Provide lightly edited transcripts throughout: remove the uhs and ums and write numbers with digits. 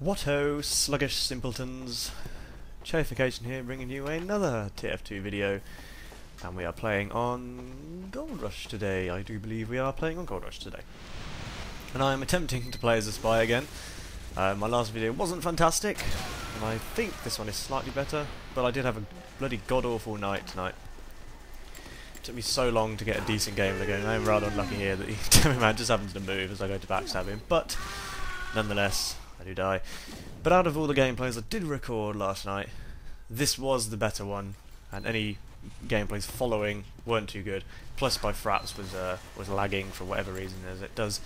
What-ho, sluggish simpletons. Charification here, bringing you another TF2 video. And we are playing on Goldrush today. I do believe we are playing on Goldrush today. And I am attempting to play as a spy again. My last video wasn't fantastic, and I think this one is slightly better, but I did have a bloody god-awful night tonight. It took me so long to get a decent game of the game. I am rather unlucky here that the demo man just happens to move as I go to backstab him, but nonetheless, I do die. But out of all the gameplays I did record last night, this was the better one, and any gameplays following weren't too good. Plus, by fraps was lagging for whatever reason, as it does.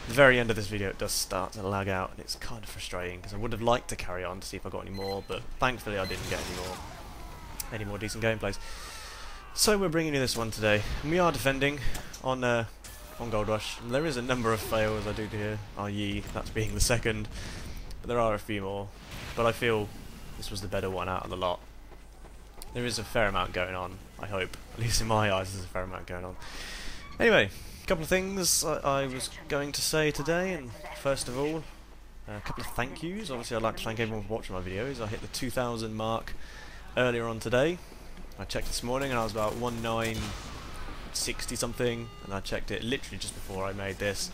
At the very end of this video, it does start to lag out, and it's kind of frustrating because I would have liked to carry on to see if I got any more, but thankfully I didn't get any more decent gameplays. So we're bringing you this one today, and we are defending on Goldrush. And there is a number of fails I do here, i.e. that's being the second, but there are a few more. But I feel this was the better one out of the lot. There is a fair amount going on, I hope. At least in my eyes there's a fair amount going on. Anyway, a couple of things I was going to say today, and first of all, a couple of thank yous. Obviously I'd like to thank everyone for watching my videos. I hit the 2,000 mark earlier on today. I checked this morning and I was about 1960 something, and I checked it literally just before I made this,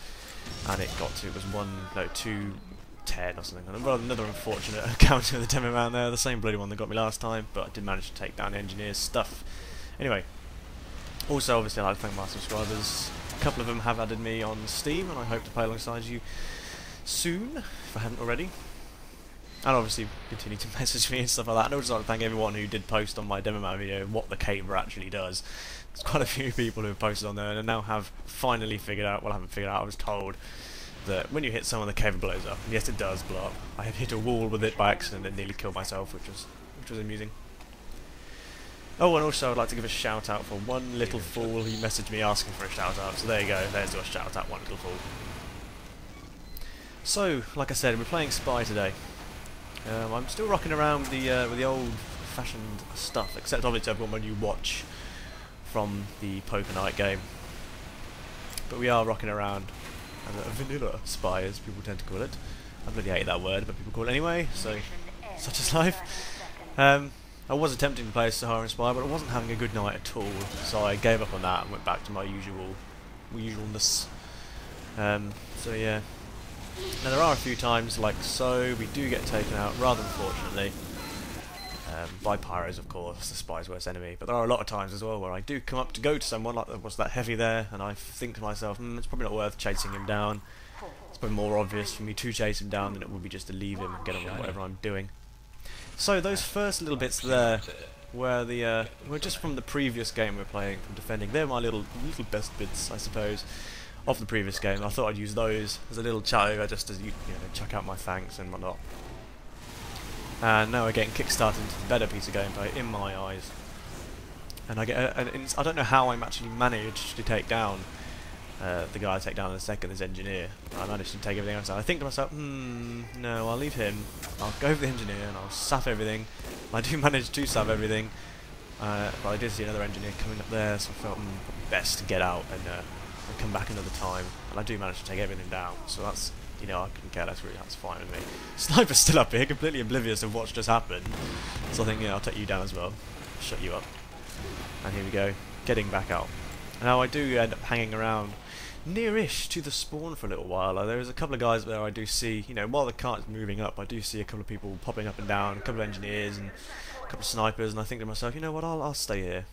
and it was 210 or something. And another unfortunate encounter with the demo man there, the same bloody one that got me last time, but I did manage to take down the engineer's stuff. Anyway, also obviously I'd like to thank my subscribers. A couple of them have added me on Steam, and I hope to play alongside you soon, if I haven't already. And obviously continue to message me and stuff like that. And also I'd like to thank everyone who did post on my demo man video what the caver actually does. There's quite a few people who have posted on there and now have finally figured out, well I haven't figured out, I was told that when you hit someone the caver blows up. And yes, it does blow up. I have hit a wall with it by accident and nearly killed myself, which was amusing. Oh, and also I'd like to give a shout out for one little fool who messaged me asking for a shout out. So there you go, there's your shout out, one little fool. So, like I said, we're playing Spy today. I'm still rocking around with the old-fashioned stuff, except obviously I've got my new watch from the Poker Night game. But we are rocking around as a vanilla spy, as people tend to call it. I bloody hate that word, but people call it anyway, so such is life. I was attempting to play as Saharan Spy, but I wasn't having a good night at all, so I gave up on that and went back to my usualness. So yeah. Now there are a few times, like so, we do get taken out, rather unfortunately, by pyros of course, the spy's worst enemy, but there are a lot of times as well where I do come up to go to someone, like there was that heavy there, and I think to myself, it's probably not worth chasing him down. It's probably more obvious for me to chase him down than it would be just to leave him and get on with whatever I'm doing. So those first little bits there, where were just from the previous game we're playing, from defending, they're my little best bits, I suppose, of the previous game. I thought I'd use those as a little chat over, just to chuck out my thanks and whatnot. And now we're getting kick-started into the better piece of gameplay in my eyes. And I get I don't know how I actually managed to take down the guy I take down in a second, this engineer. I managed to take everything else out. I think to myself, no, I'll leave him. I'll go for the engineer and I'll sap everything. I do manage to sap everything, but I did see another engineer coming up there, so I felt best to get out and come back another time, and I do manage to take everything down, so that's, I couldn't care less really, that's fine with me. Sniper's still up here, completely oblivious of what's just happened, so I think, I'll take you down as well, shut you up, and here we go, getting back out. Now I do end up hanging around near-ish to the spawn for a little while. There's a couple of guys there I do see, while the cart is moving up, I do see a couple of people popping up and down, a couple of engineers and a couple of snipers, and I think to myself, you know what, I'll stay here,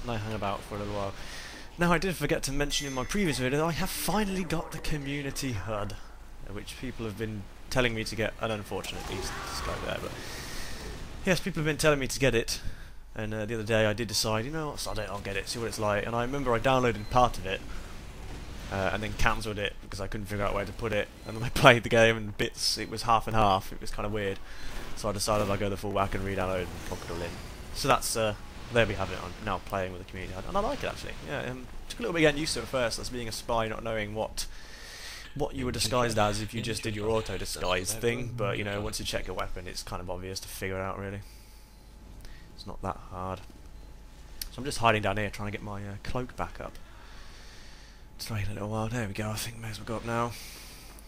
and I hang about for a little while. Now I did forget to mention in my previous video that I have finally got the community HUD, which people have been telling me to get, and unfortunately it's go there, but yes, people have been telling me to get it, and the other day I did decide, what, I'll get it, see what it's like, and I remember I downloaded part of it, and then cancelled it because I couldn't figure out where to put it, and then I played the game and bits, it was half and half, it was kind of weird, so I decided I'd go the full whack and re-download and plug it all in. So that's, there we have it. I'm now playing with the community HUD, and I like it actually. Yeah, took a little bit getting used to it at first. That's being a spy, not knowing what you were disguised as if you just did your auto disguise thing. But once you check your weapon, it's kind of obvious to figure it out. Really, it's not that hard. So I'm just hiding down here, trying to get my cloak back up. It's taking a little while. There we go. I think may as well go up now.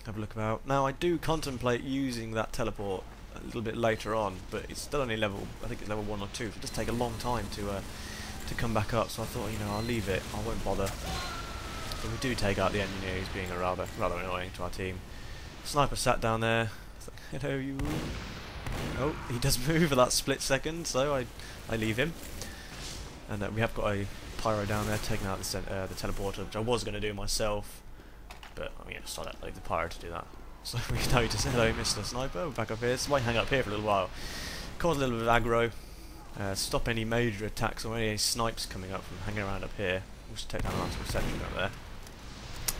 have a look about. Now I do contemplate using that teleport a little bit later on, but it's still only level, I think it's level 1 or 2, so it does take a long time to come back up, so I thought, you know, I'll leave it, I won't bother. But we do take out the engineer, he's being a rather annoying to our team. Sniper sat down there, it's like, hello you. Oh, he does move for that split second, so I leave him. And we have got a pyro down there taking out the teleporter, which I was going to do myself, but I mean, I don't leave the pyro to do that. So we notice, hello Mr. Sniper, we're back up here, so I might hang up here for a little while, cause a little bit of aggro, stop any major attacks or any snipes coming up from hanging around up here. We'll just take down that little section up there.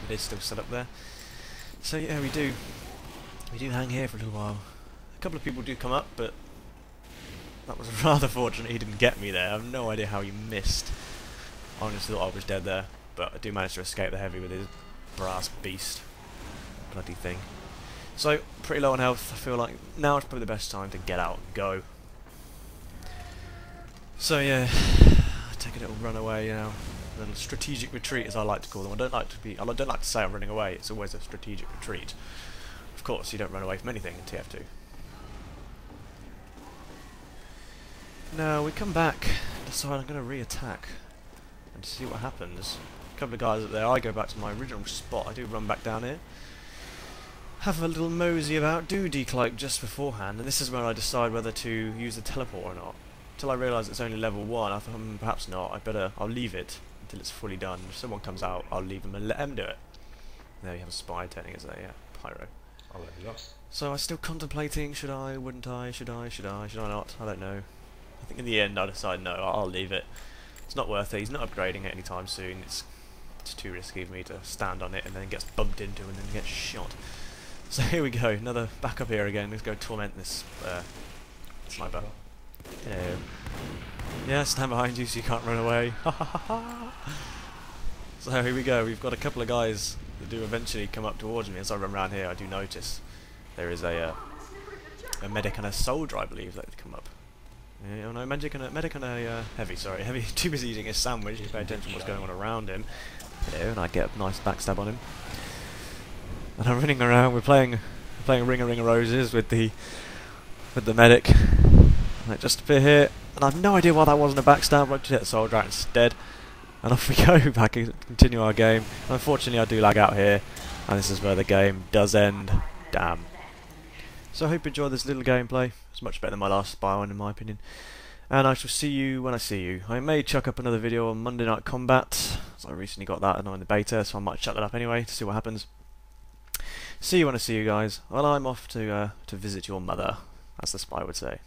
It is still set up there. So yeah, we do hang here for a little while. A couple of people do come up, but that was rather fortunate he didn't get me there. I have no idea how he missed. I honestly thought I was dead there, but I do manage to escape the heavy with his brass beast. Bloody thing. So, pretty low on health. I feel like now is probably the best time to get out and go. So yeah, I take a little run away now. A little strategic retreat, as I like to call them. I don't like to say I'm running away. It's always a strategic retreat. Of course, you don't run away from anything in TF2. Now we come back, decide I'm going to re-attack and see what happens. A couple of guys up there, I go back to my original spot, I do run back down here. Have a little mosey about, do decloak just beforehand, and this is where I decide whether to use the teleport or not. Until I realise it's only level 1, I thought, perhaps not, I'll leave it until it's fully done. If someone comes out, I'll leave them and let them do it. There you have a spy turning as a pyro. I'll let you go. So I'm still contemplating, should I, wouldn't I, should I not, I don't know. I think in the end I decide no, I'll leave it. It's not worth it, he's not upgrading it anytime soon, it's too risky for me to stand on it and then gets bumped into and then gets shot. So here we go, another back up here again, let's go torment this sniper. Hello. Yeah, stand behind you so you can't run away. So here we go, we've got a couple of guys that do eventually come up towards me. As I run around here I do notice there is a medic and a soldier, I believe, that come up. Yeah, oh no, medic and a heavy, sorry. Heavy, too busy eating his sandwich to pay attention to what's going on around him. Hello, and I get a nice backstab on him. And I'm running around, we're playing Ring of Roses with the medic. And I just appear here, and I have no idea why that wasn't a backstab, I just hit the soldier out instead. And off we go back and continue our game. And unfortunately I do lag out here, and this is where the game does end. Damn. So I hope you enjoyed this little gameplay. It's much better than my last spy one in my opinion. And I shall see you when I see you. I may chuck up another video on Monday Night Combat, so I recently got that and I'm in the beta, so I might chuck that up anyway to see what happens. See you when I see you guys. Well, I'm off to visit your mother, as the spy would say.